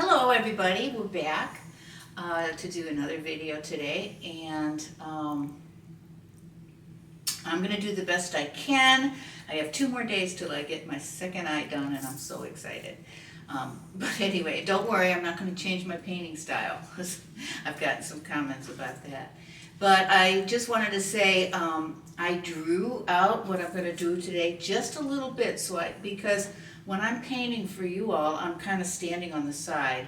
Hello everybody, we're back to do another video today, and I'm going to do the best I can. I have 2 more days till I get my second eye done, and I'm so excited. But anyway, don't worry, I'm not going to change my painting style. I've gotten some comments about that. But I just wanted to say I drew out what I'm going to do today just a little bit, because when I'm painting for you all, I'm kind of standing on the side,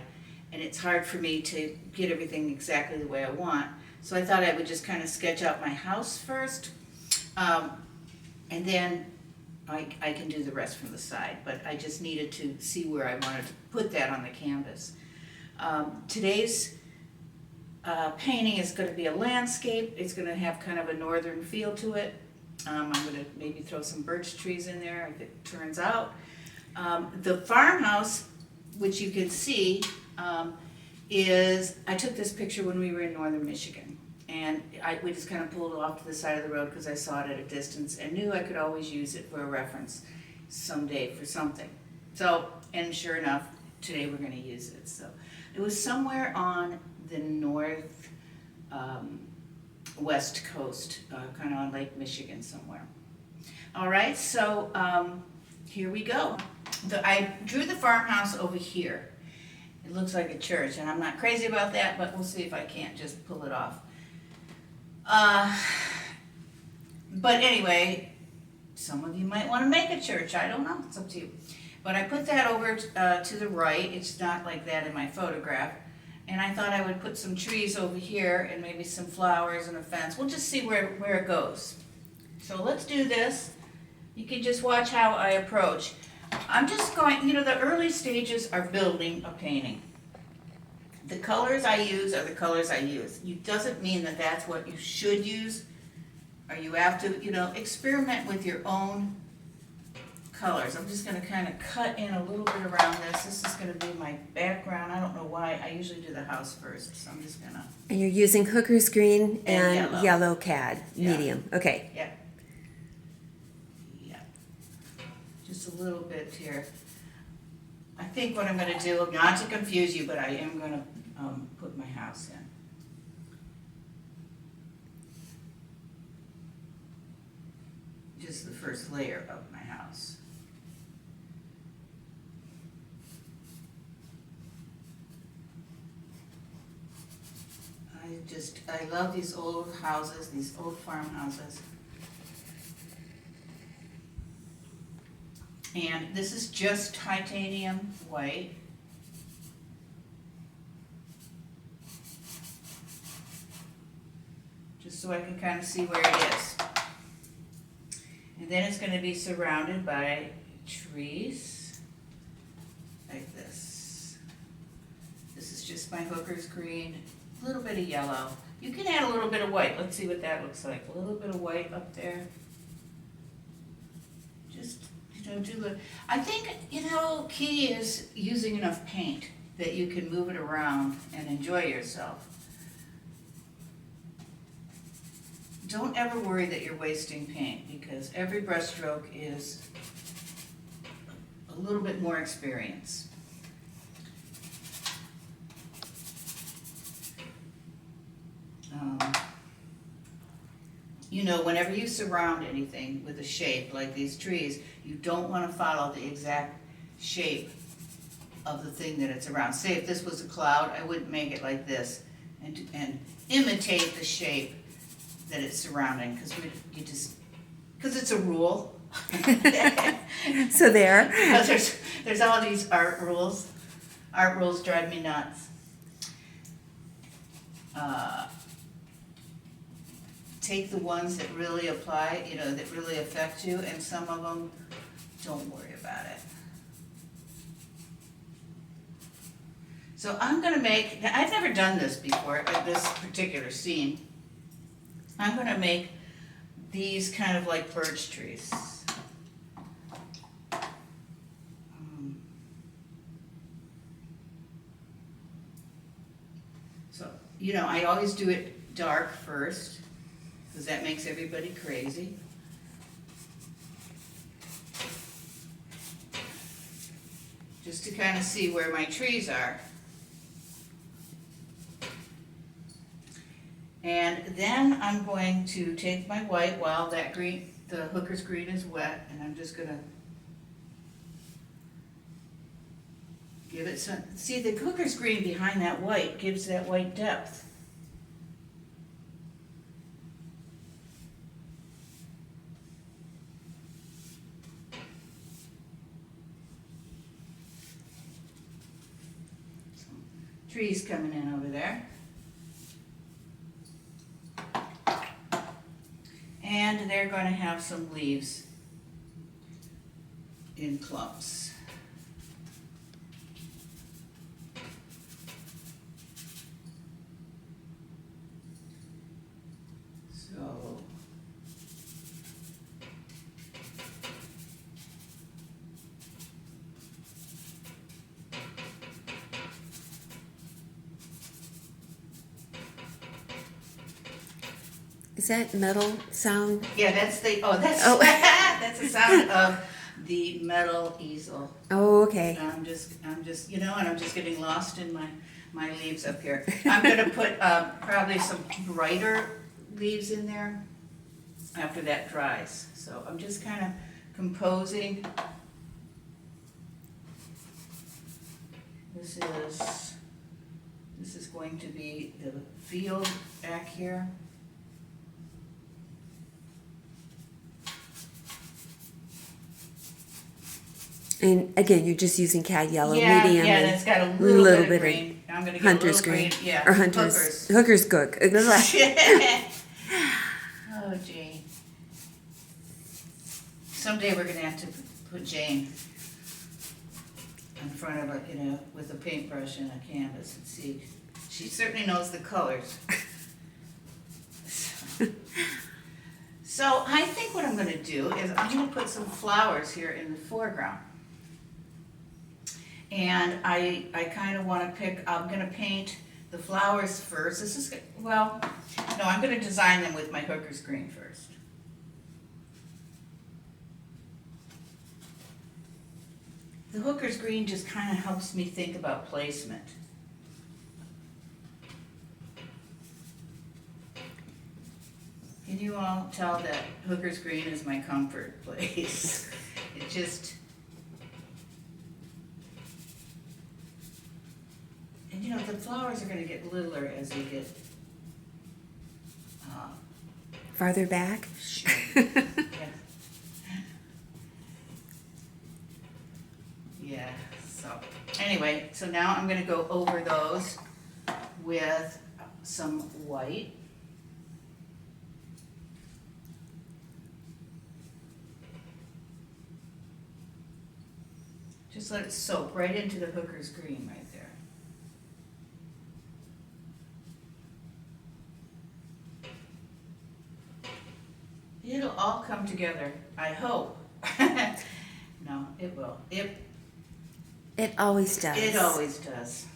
and it's hard for me to get everything exactly the way I want. So I thought I would just kind of sketch out my house first, and then I can do the rest from the side. But I just needed to see where I wanted to put that on the canvas. Today's painting is going to be a landscape. It's going to have kind of a northern feel to it. I'm going to maybe throw some birch trees in there if it turns out. The farmhouse, which you can see, is, I took this picture when we were in northern Michigan, and we just kind of pulled it off to the side of the road because I saw it at a distance and knew I could always use it for a reference someday for something. So, and sure enough, today we're going to use it. So it was somewhere on the north west coast, kind of on Lake Michigan somewhere. All right, so here we go. I drew the farmhouse over here. It looks like a church, and I'm not crazy about that, but we'll see if I can't just pull it off. But anyway, some of you might want to make a church. I don't know. It's up to you. But I put that over to the right. It's not like that in my photograph. And I thought I would put some trees over here and maybe some flowers and a fence. We'll just see where it goes. So let's do this. You can just watch how I approach. I'm just going, the early stages are building a painting. The colors I use are the colors I use. It doesn't mean that that's what you should use, or you have to, experiment with your own colors. I'm just going to kind of cut in a little bit around this. This is going to be my background. I don't know why. I usually do the house first, so I'm just going to... And you're using Hooker's Green and yellow CAD, Yeah. medium. Okay. Yeah. Just a little bit here. I think what I'm going to do, not to confuse you, but I am going to put my house in. Just the first layer of my house. I love these old houses, these old farmhouses. And this is just titanium white. Just so I can kind of see where it is. And then it's going to be surrounded by trees, like this. This is just my Hooker's Green, a little bit of yellow. You can add a little bit of white. Let's see what that looks like. A little bit of white up there. Just I think, key is using enough paint that you can move it around and enjoy yourself. Don't ever worry that you're wasting paint, because every brush stroke is a little bit more experience. Whenever you surround anything with a shape like these trees, you don't want to follow the exact shape of the thing that it's around. Say if this was a cloud, I wouldn't make it like this and imitate the shape that it's surrounding, because it's a rule. So there. There's all these art rules. Art rules drive me nuts. Take the ones that really apply, that really affect you, and some of them, don't worry about it. So I'm going to make, I've never done this before, this particular scene. I'm going to make these kind of like birch trees. So, I always do it dark first, because that makes everybody crazy. just to kind of see where my trees are. And then I'm going to take my white while that green, the hooker's green is wet, and I'm just gonna give it some, see the hooker's green behind that white gives that white depth. Some trees coming in over there. And they're going to have some leaves in clumps. So Is that metal sound? yeah, that's the that's Oh. that's the sound of the metal easel. Oh, okay. I'm just and I'm just getting lost in my leaves up here. I'm gonna put probably some brighter leaves in there after that dries. So I'm just kind of composing. This is going to be the field back here. And again, you're just using cad yellow, Yeah, medium, yeah, and and it's got a little bit of green. I'm gonna get hunter's a little green. yeah, Or hooker's cook. Oh, Jane. Someday we're gonna have to put Jane in front of a, with a paintbrush and a canvas and see. She certainly knows the colors. So I think what I'm gonna do is I'm gonna put some flowers here in the foreground. And I kind of want to I'm going to paint the flowers first. This is, well, no, I'm going to design them with my hooker's green first. The hooker's green just kind of helps me think about placement. Can you all tell that hooker's green is my comfort place? It just... And the flowers are going to get littler as we get farther back. Sure. Yeah. Yeah. So anyway, so now I'm going to go over those with some white. Just let it soak right into the hooker's green right there. It'll all come together, I hope. No, it will. It always does. It always does.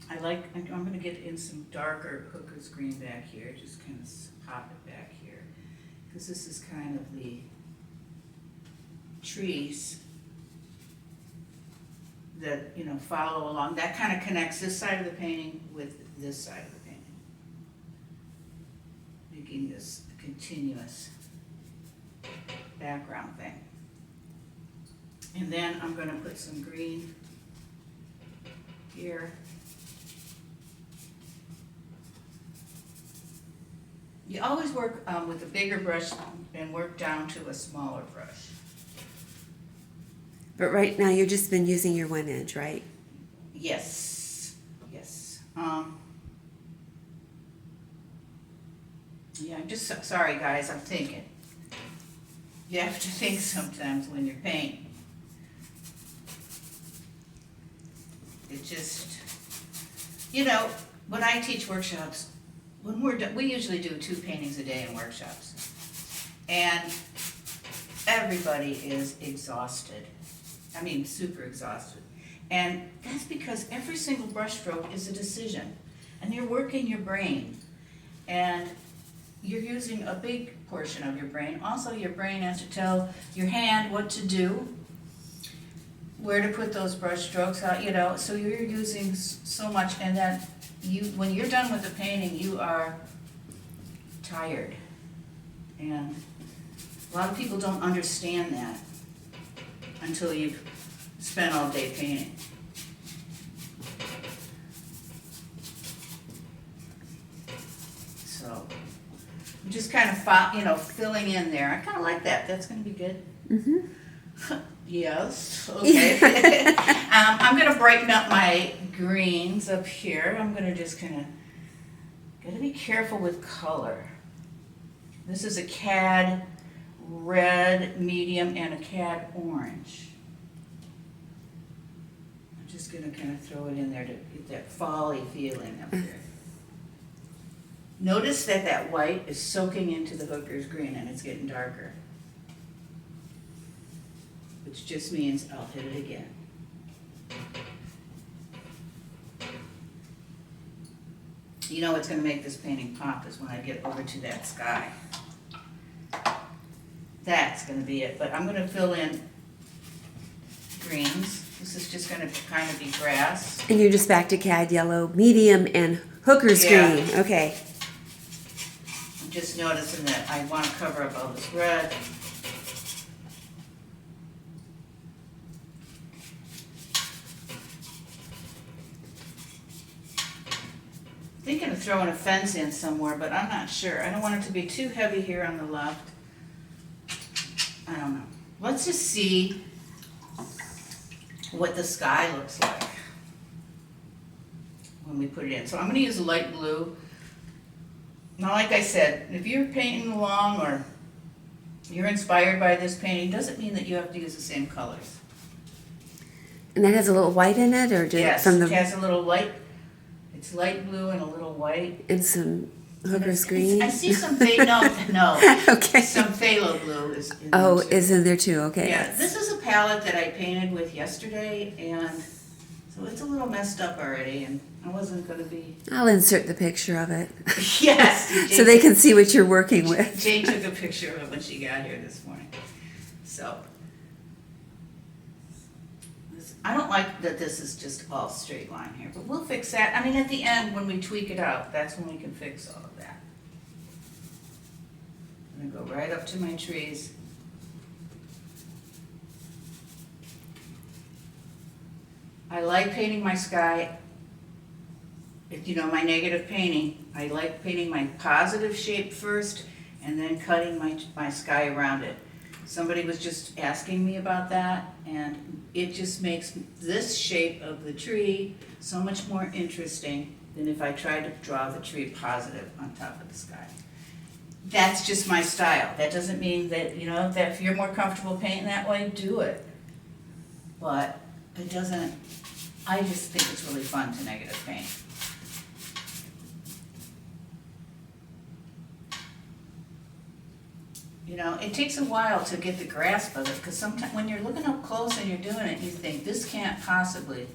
I'm going to get in some darker hooker's green back here, just kind of pop it back here. Because this is kind of the trees that, follow along. That kind of connects this side of the painting with this side of the painting. Making this a continuous background thing. And then I'm going to put some green here. You always work with a bigger brush and work down to a smaller brush. But right now you've just been using your 1 inch, right? Yes, yes. Yeah, I'm just sorry, guys. I'm thinking. You have to think sometimes when you're painting. It just, when I teach workshops, when we're done, we usually do 2 paintings a day in workshops, and everybody is exhausted. I mean, super exhausted. And that's because every single brush stroke is a decision, and you're working your brain, and you're using a big portion of your brain. Also, your brain has to tell your hand what to do. where to put those brush strokes, how, you know, so you're using so much, and then when you're done with the painting, you are tired. And a lot of people don't understand that until you've spent all day painting. So, I'm just kind of, filling in there. I kind of like that. That's going to be good. Mm-hmm. Yes, okay. I'm going to brighten up my greens up here. I'm going to just kind of, got to be careful with color. This is a cad red, medium, and a cad orange. I'm just going to kind of throw it in there to get that fall-y feeling up there. Notice that that white is soaking into the hooker's green and it's getting darker. Which just means I'll hit it again. You know what's going to make this painting pop is when I get over to that sky. That's going to be it, but I'm going to fill in greens. This is just going to kind of be grass. And you're just back to cad yellow, medium, and hooker's Yeah. green. Okay. I'm just noticing that I want to cover up all this red. Thinking of throwing a fence in somewhere, but I'm not sure. I don't want it to be too heavy here on the left. I don't know. Let's just see what the sky looks like when we put it in. So I'm going to use light blue. Now, like I said, if you're painting along or you're inspired by this painting, doesn't mean that you have to use the same colors. And that has a little white in it, or Yes, from it the has a little light. It's light blue and a little white. and some hooker's green. I see some no. Okay. Some phthalo blue is in Oh, there too. is in there too? Okay. Yeah, this is a palette that I painted with yesterday, and so it's a little messed up already, and I wasn't going to be. I'll insert the picture of it. Yes. So they can see what you're working with. Jane took a picture of it when she got here this morning. So. I don't like that this is just all straight line here, but we'll fix that. I mean, at the end, when we tweak it out, that's when we can fix all of that. I'm gonna go right up to my trees. I like painting my sky. If you know my negative painting, I like painting my positive shape first and then cutting my sky around it. Somebody was just asking me about that, and it just makes this shape of the tree so much more interesting than if I tried to draw the tree positive on top of the sky. That's just my style. That doesn't mean that, that if you're more comfortable painting that way, do it. But it doesn't, I just think it's really fun to negative paint. It takes a while to get the grasp of it, because sometimes when you're looking up close and you're doing it, you think, this can't possibly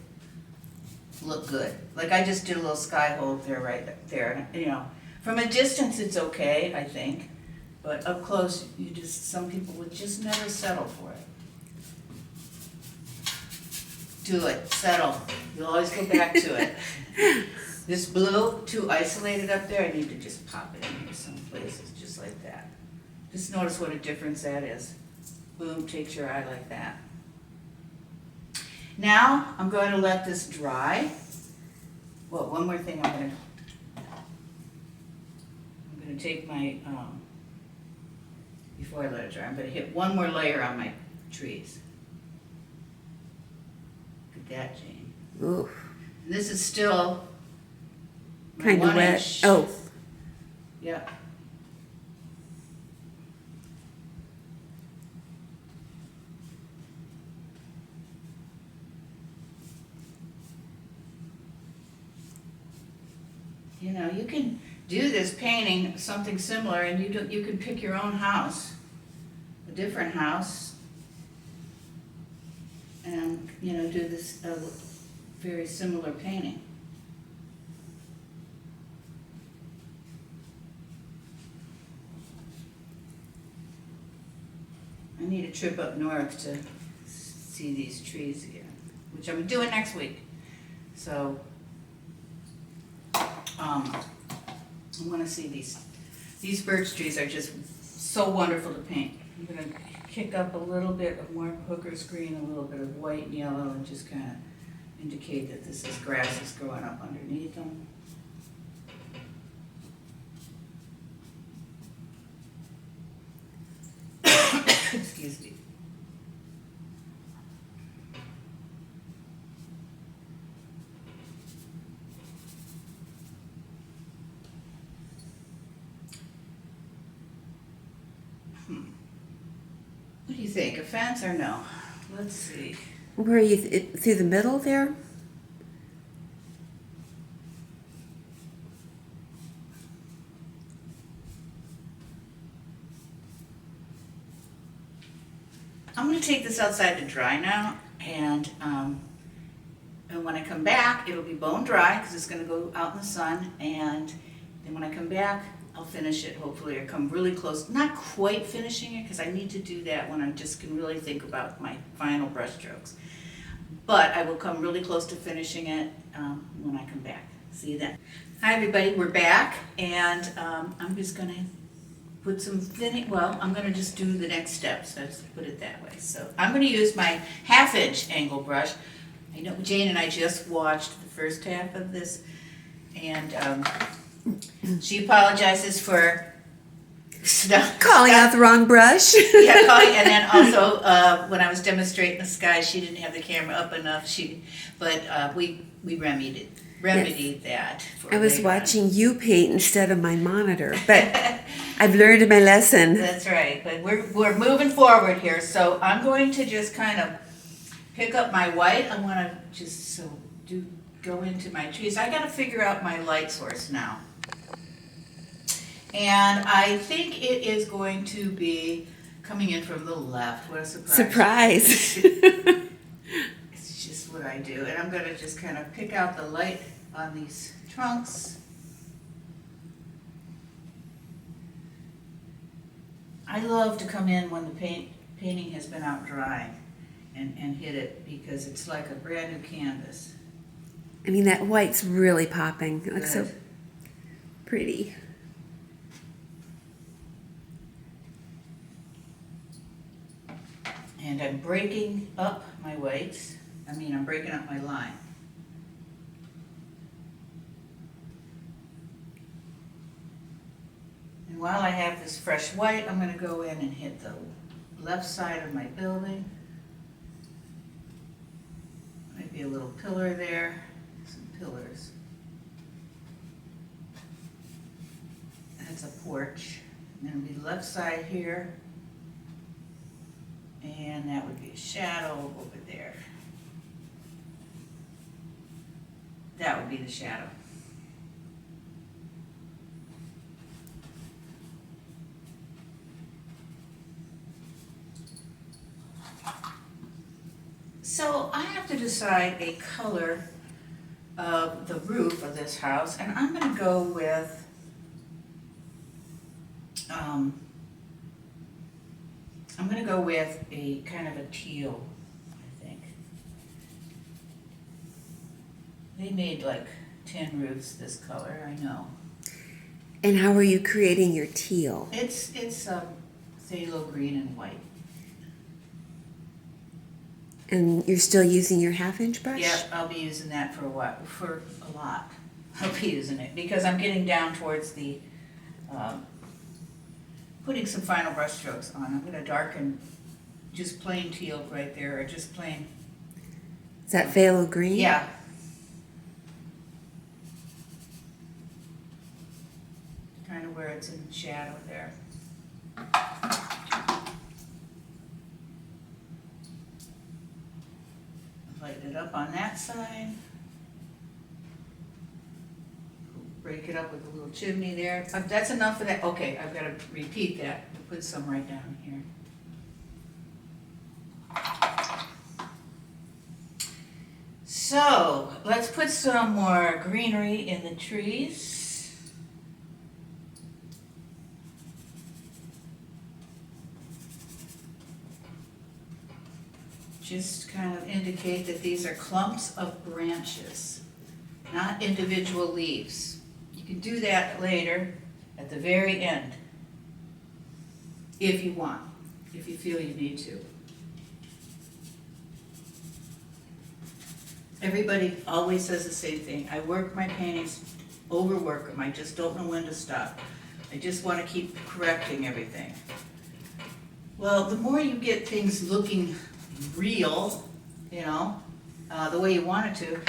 look good. Like I just did a little sky hole there, right there. From a distance it's okay, I think, but up close, some people would just never settle for it. Do it, settle. You'll always go back to it. This blue, too isolated up there, I need to just pop it in here some places, just like that. Just notice what a difference that is. Boom, takes your eye like that. Now, I'm going to let this dry. Well, one more thing I'm going to take my, before I let it dry, I'm going to hit one more layer on my trees. Look at that, Jane. Ooh. And this is still Kind of wet. inch. Oh. Yeah. You can do this painting, something similar, and you can pick your own house, a different house, and, do this very similar painting. I need a trip up north to see these trees again, which I'm doing next week. So, I want to see these birch trees are just so wonderful to paint. I'm going to kick up a little bit of more hooker's green, a little bit of white and yellow, and just kind of indicate that this is grass is growing up underneath them. Excuse me. What do you think? A fence or no? Let's see. Where are you, through the middle there? I'm going to take this outside to dry now, and when I come back, it'll be bone dry because it's going to go out in the sun, and then when I come back, I'll finish it hopefully, or come really close, not quite finishing it because I need to do that when I just can really think about my final brush strokes. But I will come really close to finishing it when I come back. See you then. Hi everybody, we're back, and I'm just going to put some I'm going to just do the next steps, let's put it that way. So I'm going to use my 1/2" angle brush. I know Jane and I just watched the first half of this, and she apologizes for Calling out the wrong brush. Yeah, and then also when I was demonstrating the sky, she didn't have the camera up enough. But we remedied that. For I was later on. watching you paint instead of my monitor, but I've learned my lesson. That's right, but we're moving forward here. So I'm going to just kind of pick up my white. I want to just go into my trees. I got to figure out my light source now. And I think it is going to be coming in from the left. What a surprise. It's just what I do. And I'm going to just kind of pick out the light on these trunks. I love to come in when the painting has been out drying and hit it because it's like a brand new canvas. I mean, that white's really popping. It looks so pretty. And I'm breaking up my whites. I'm breaking up my line. And while I have this fresh white, I'm going to go in and hit the left side of my building. Maybe a little pillar there, some pillars. That's a porch. And then it'll be left side here. And that would be a shadow over there. That would be the shadow. So I have to decide a color of the roof of this house, and I'm going to go with a kind of a teal, I think. They made like 10 roofs this color, I know. And how are you creating your teal? It's phthalo green and white. And you're still using your 1/2" brush? Yep, I'll be using that for a while, for a lot. I'll be using it because I'm getting down towards the putting some final brush strokes on. I'm going to darken just plain teal right there, or just plain. Is that phthalo green? Yeah. Kind of where it's in shadow there. Light it up on that side. Break it up with a little chimney there. That's enough for that. Okay, I've got to repeat that. Put some right down here. So let's put some more greenery in the trees. just kind of indicate that these are clumps of branches, not individual leaves. You can do that later at the very end, if you want, if you feel you need to. Everybody always says the same thing. I work my paintings, overwork them. I just don't know when to stop. I just want to keep correcting everything. Well, the more you get things looking real, you know, the way you want it to,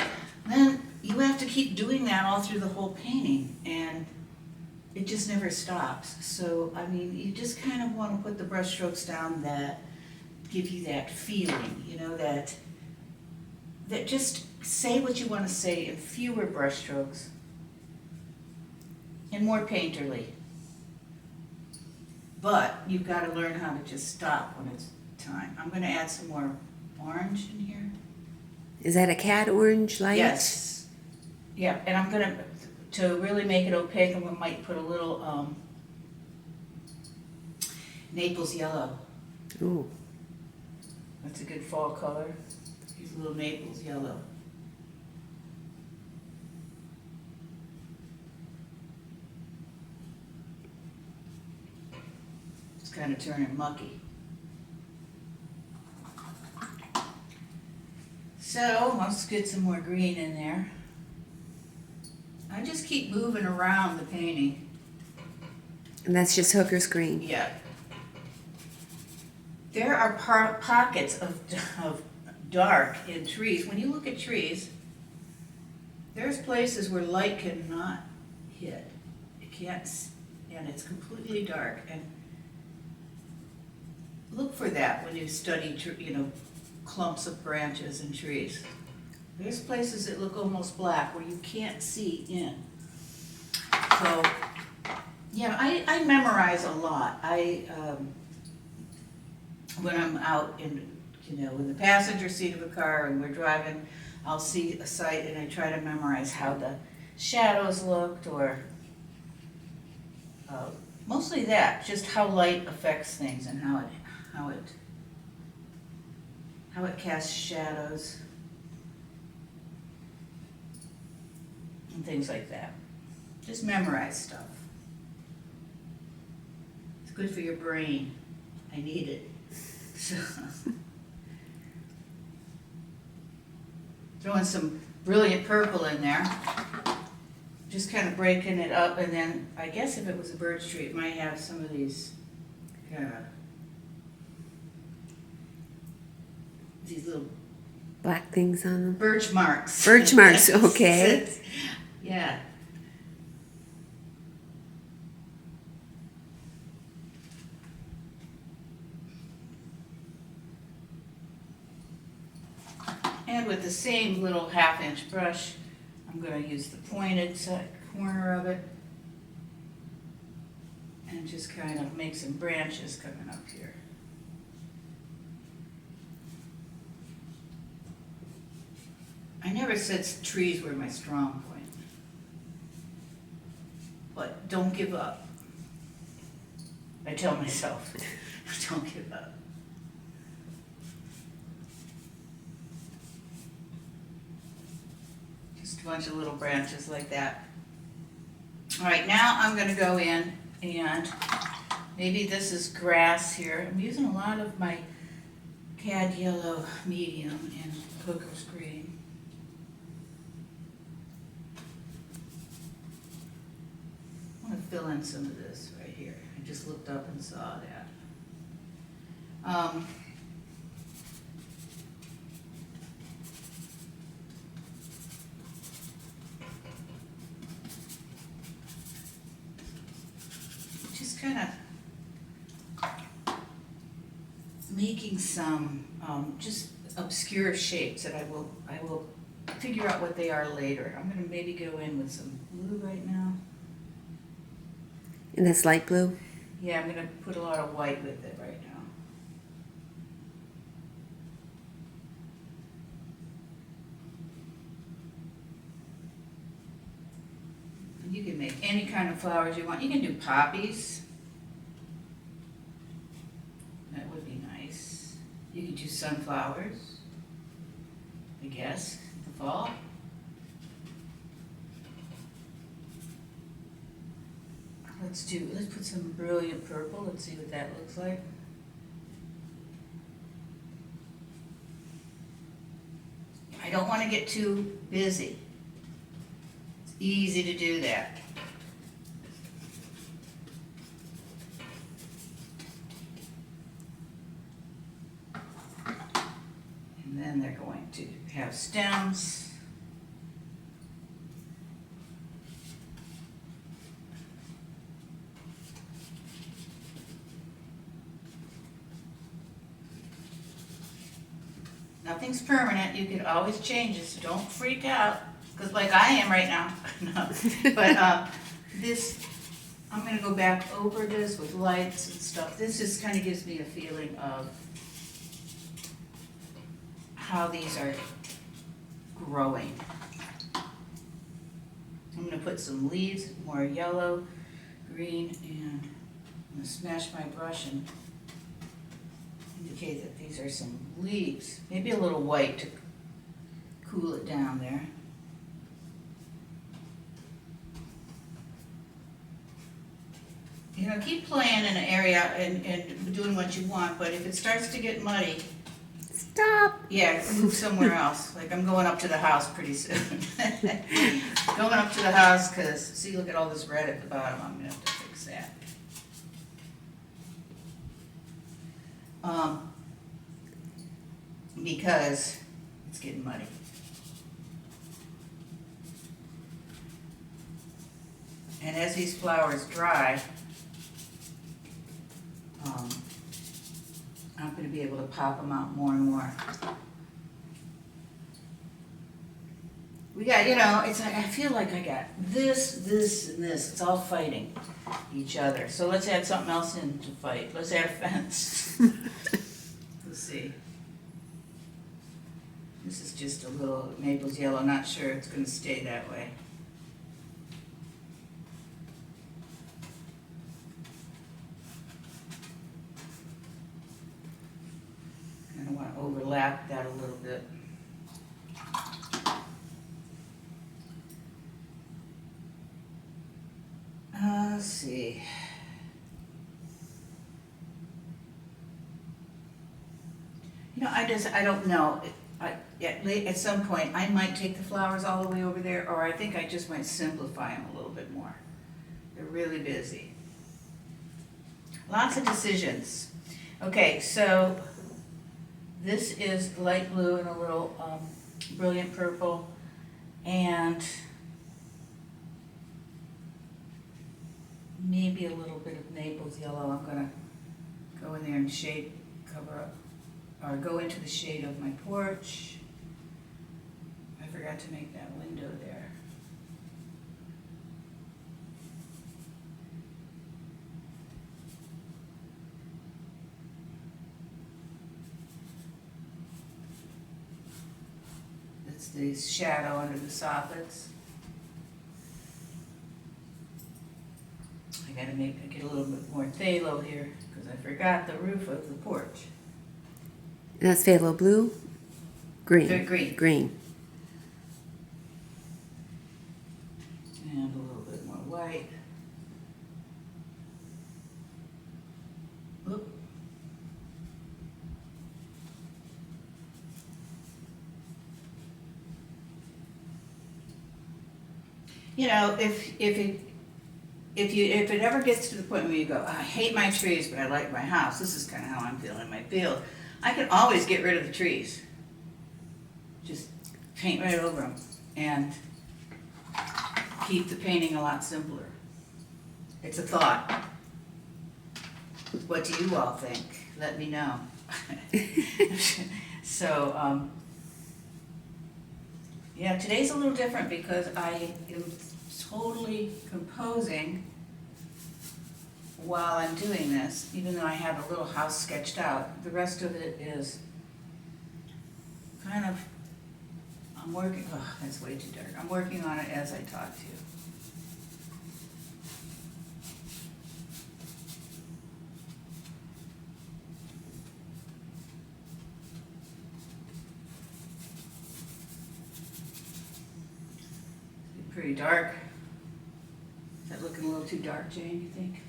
then you have to keep doing that all through the whole painting, and it just never stops. So, I mean, you just kind of want to put the brush strokes down that give you that feeling, you know, that just say what you want to say in fewer brush strokes and more painterly. But you've got to learn how to just stop when it's time. I'm going to add some more orange in here. Is that a cat orange light? Yes. Yeah, and I'm going to really make it opaque, I might put a little Naples yellow. Ooh. That's a good fall color. Use a little Naples yellow. It's kind of turning mucky. So let's get some more green in there. I just keep moving around the painting. And that's just Hooker's green. Yeah. There are pockets of dark in trees. When you look at trees, there's places where light cannot hit. It can't, and it's completely dark. And look for that when you study, you know, clumps of branches and trees. There's places that look almost black where you can't see in. So, yeah, I memorize a lot. When I'm out in, you know, in the passenger seat of a car and we're driving, I'll see a site and I try to memorize how the shadows looked, or mostly that, just how light affects things and how it casts shadows and things like that. Just memorize stuff. It's good for your brain. I need it. So, throwing some brilliant purple in there, just kind of breaking it up, and then I guess if it was a birch tree, it might have some of these these little Black things on them. birch marks. Birch marks, okay. Yeah. And with the same little 1/2 inch brush, I'm going to use the pointed corner of it and just kind of make some branches coming up here. I never said trees were my strong point, but don't give up. I tell myself, don't give up. Just a bunch of little branches like that. All right, now I'm going to go in and maybe this is grass here. I'm using a lot of my cad yellow medium and Hooker's green. I'm going to fill in some of this right here. I just looked up and saw that. Just kind of making some just obscure shapes that I will figure out what they are later. I'm going to maybe go in with some blue right now. And that's light blue? Yeah, I'm going to put a lot of white with it right now. And you can make any kind of flowers you want. You can do poppies. That would be nice. You You do sunflowers, I guess, in the fall. Let's put some brilliant purple. Let's see what that looks like. I don't want to get too busy. It's easy to do that. And then they're going to have stems. Nothing's permanent, you can always change it, so don't freak out, because like I am right now. No. But this, I'm gonna go back over this with lights and stuff. This just kind of gives me a feeling of how these are growing. I'm gonna put some leaves, more yellow, green, and I'm gonna smash my brush and indicate that these are some leaves. Maybe a little white to cool it down there. You know, keep playing in an area and doing what you want, but if it starts to get muddy, Stop. yeah, move somewhere else. Like I'm going up to the house pretty soon. Going up to the house because, see, look at all this red at the bottom. I'm gonna have to fix that. Because it's getting muddy. And as these flowers dry, I'm going to be able to pop them out more and more. We got, you know, it's like, I feel like I got this, and this. It's all fighting each other. So let's add something else in to fight. Let's add a fence. Let's see. This is just a little Naples yellow. Not sure it's going to stay that way. I want to overlap that a little bit. Let's see. You know, I don't know. At some point, I might take the flowers all the way over there, or I think I just might simplify them a little bit more. They're really busy. Lots of decisions. Okay, so this is light blue and a little brilliant purple, and maybe a little bit of Naples yellow. I'm gonna go in there and shade, cover up, or go into the shade of my porch. I forgot to make that window there. It's the shadow under the soffits. I gotta get a little bit more phthalo here because I forgot the roof of the porch. And that's phthalo blue? Green. They're green. Green. And a little bit more white. Oop. You know, if it ever gets to the point where you go, I hate my trees, but I like my house. This is kind of how I'm feeling in my field. I can always get rid of the trees. Just paint right over them and keep the painting a lot simpler. It's a thought. What do you all think? Let me know. So, yeah, today's a little different because I am totally composing while I'm doing this, even though I have a little house sketched out. The rest of it is kind of, I'm working, oh, that's way too dark. I'm working on it as I talk to you. pretty dark. Is that looking a little too dark, Jane, you think?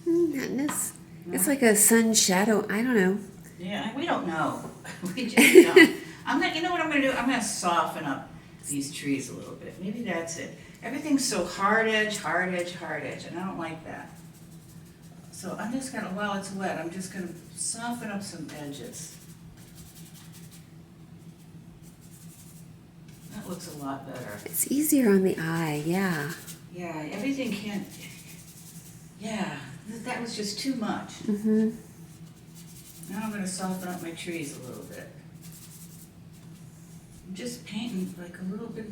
Not this. No? It's like a sun shadow. I don't know. Yeah, we don't know. We just don't. You know what I'm gonna do? I'm gonna soften up these trees a little bit. Maybe that's it. Everything's so hard edge, hard edge, hard edge, and I don't like that. So I'm just gonna, while it's wet, I'm just gonna soften up some edges. That looks a lot better. It's easier on the eye, yeah. Yeah, everything can't, yeah, that was just too much. Mm-hmm. Now I'm gonna soften up my trees a little bit. I'm just painting like a little bit,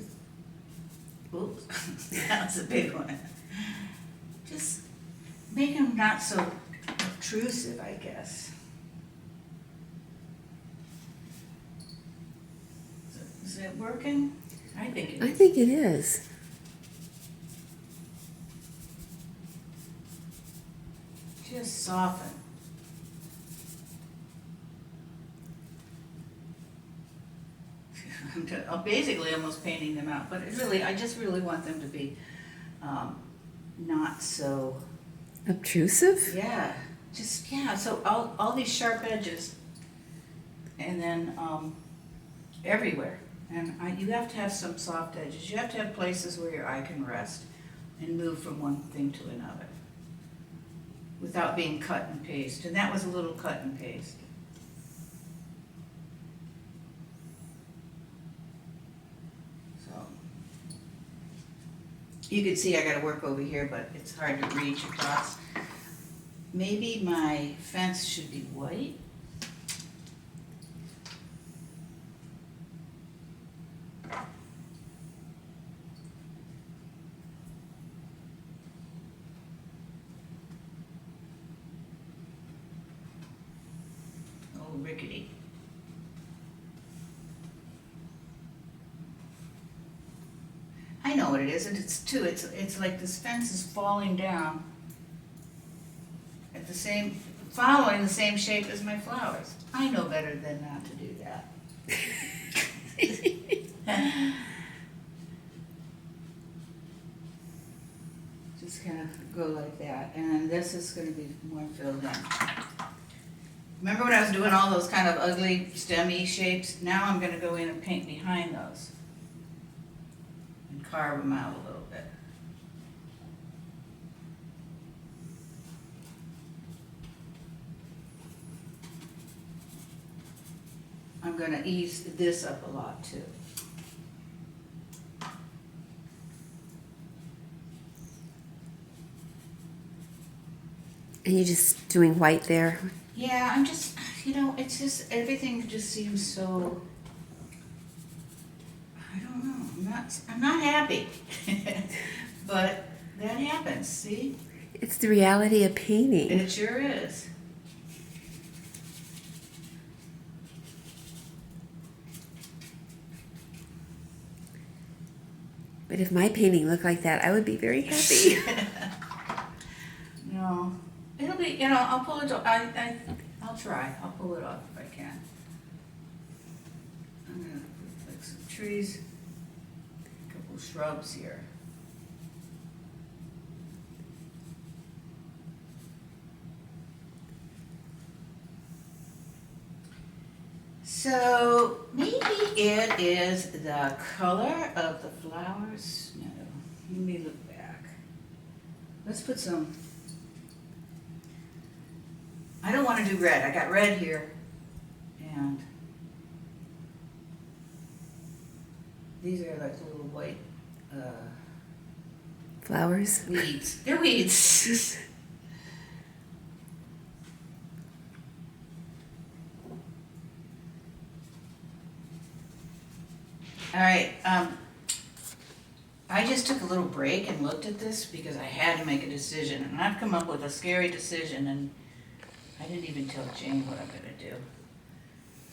oops, that was a big one. Just make them not so obtrusive, I guess. Is it working? I think it I is. think it is. Just soften. I'm basically almost painting them out, but I just really want them to be not so, Obtrusive? yeah, so all these sharp edges, and then everywhere. And you have to have some soft edges. You have to have places where your eye can rest and move from one thing to another without being cut and paste. And that was a little cut and paste. So you can see I gotta work over here, but it's hard to reach across. Maybe my fence should be white. Oh, rickety. I know what it is, and it's like this fence is falling down at following the same shape as my flowers. I know better than not to do that. Just kind of go like that, and then this is gonna be more filled in. Remember when I was doing all those kind of ugly stemmy shapes? Now I'm gonna go in and paint behind those and carve them out a little bit. I'm gonna ease this up a lot too. And you're just doing white there? Yeah, I'm just, it's just, everything just seems so, I don't know, I'm not happy. But that happens, see? It's the reality of painting. It sure is. But if my painting looked like that, I would be very happy. No, it'll be, I'll pull it off. I'll try. I'll pull it off if I can. I'm gonna put like some trees, a couple shrubs here. So maybe it is the color of the flowers. No, let me look back. Let's put some. I don't want to do red. I got red here, and these are like the little white Flowers? weeds. They're weeds. All right, I just took a little break and looked at this because I had to make a decision, and I've come up with a scary decision, and I didn't even tell Jane what I'm gonna do.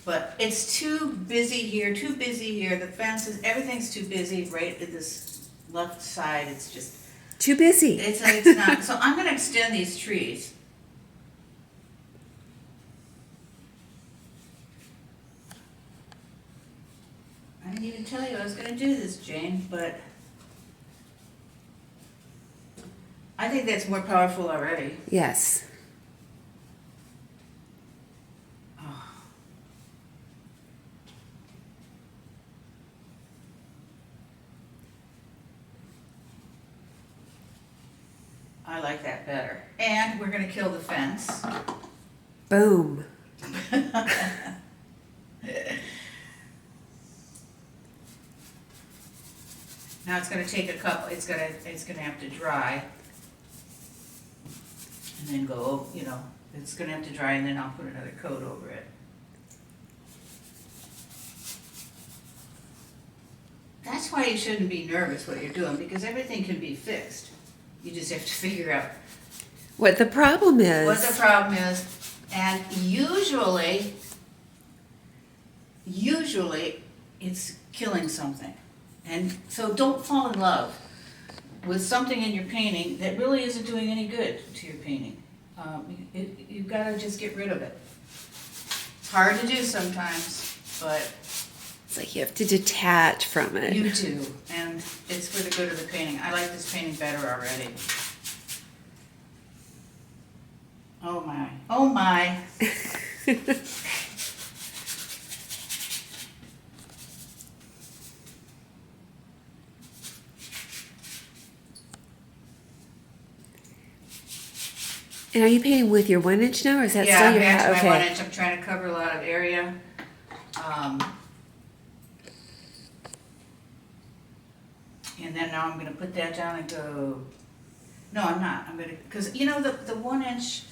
But it's too busy here, the fences, everything's too busy right at this left side, it's just, Too busy. it's not, so I'm gonna extend these trees. I didn't even tell you I was gonna do this, Jane, but I think that's more powerful already. Yes. Oh. I like that better. And we're gonna kill the fence. Boom. Now it's gonna take a couple, it's gonna have to dry. And then go, you know, it's gonna have to dry and then I'll put another coat over it. That's why you shouldn't be nervous what you're doing, because everything can be fixed. You just have to figure out What the problem is. what the problem is. And usually it's killing something. And so don't fall in love with something in your painting that really isn't doing any good to your painting. You've got to just get rid of it. It's hard to do sometimes, but It's like you have to detach from it. you do, and it's for the good of the painting. I like this painting better already. Oh my, oh my. And are you painting with your 1 inch now, or is that Yeah, still I'm your back to my okay? 1 inch. I'm trying to cover a lot of area. And then now I'm gonna put that down and go, no, I'm not. I'm gonna, because you know, the 1 inch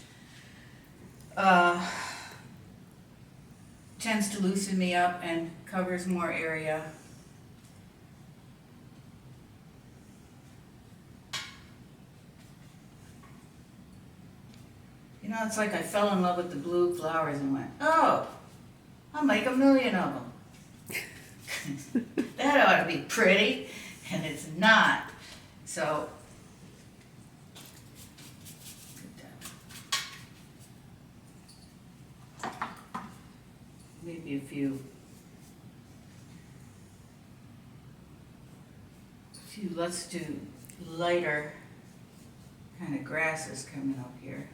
tends to loosen me up and covers more area. You know, it's like I fell in love with the blue flowers and went, oh, I'll make 1,000,000 of them. That ought to be pretty, and it's not. So, maybe a few, let's do lighter kind of grasses coming up here.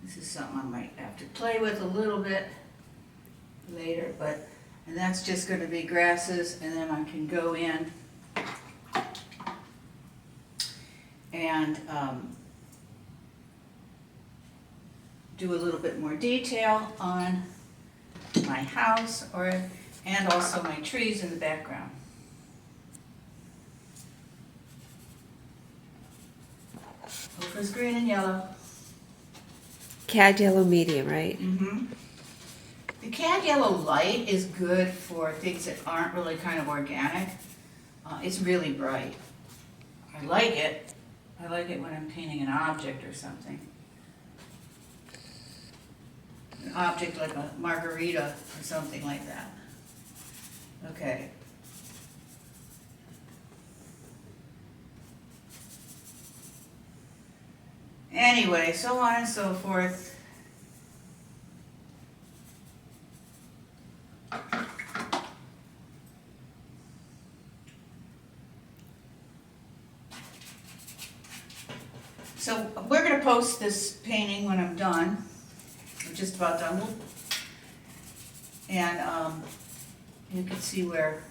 This is something I might have to play with a little bit later, and that's just gonna be grasses, and then I can go in and do a little bit more detail on my house and also my trees in the background. Ochre's green and yellow. Cad yellow medium, right? Mm-hmm. The cad yellow light is good for things that aren't really kind of organic. It's really bright. I like it. I like it when I'm painting an object or something. An object like a margarita or something like that. Okay. Anyway, so on and so forth. So we're gonna post this painting when I'm done. I'm just about done. And you can see where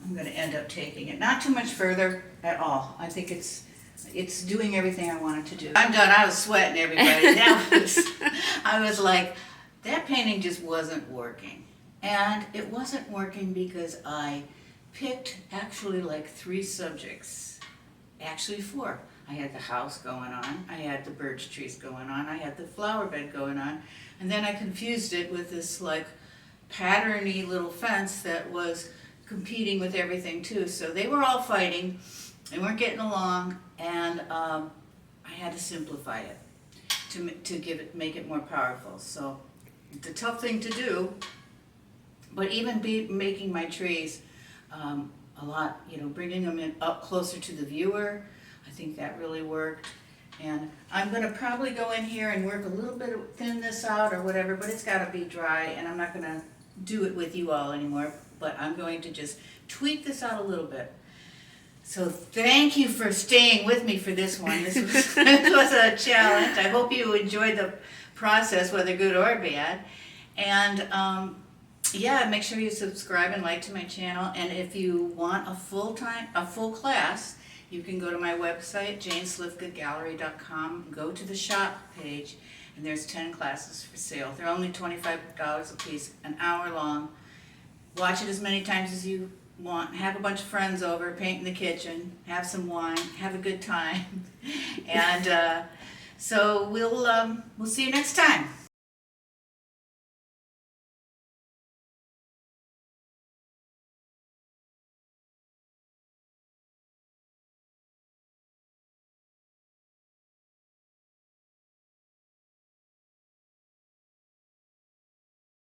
I'm gonna end up taking it. Not too much further at all. I think it's doing everything I want it to do. I'm done. I was sweating, everybody. I was like, that painting just wasn't working. And it wasn't working because I picked actually like 3 subjects. Actually 4. I had the house going on, I had the birch trees going on, I had the flower bed going on, and then I confused it with this like patterny little fence that was competing with everything too. So they were all fighting, they weren't getting along, and I had to simplify it to make it more powerful. So it's a tough thing to do, but even making my trees a lot, you know, bringing them in up closer to the viewer, I think that really worked. And I'm gonna probably go in here and work a little bit, thin this out or whatever, but it's gotta be dry, and I'm not gonna do it with you all anymore, but I'm going to just tweak this out a little bit. So thank you for staying with me for this one. This was, this was a challenge. I hope you enjoyed the process, whether good or bad. And yeah, make sure you subscribe and like to my channel. And if you want a full class, you can go to my website, janeslivkagallery.com, go to the shop page, and there's 10 classes for sale. They're only $25 a piece, an hour long. Watch it as many times as you want. Have a bunch of friends over, paint in the kitchen, have some wine, have a good time. And so we'll see you next time.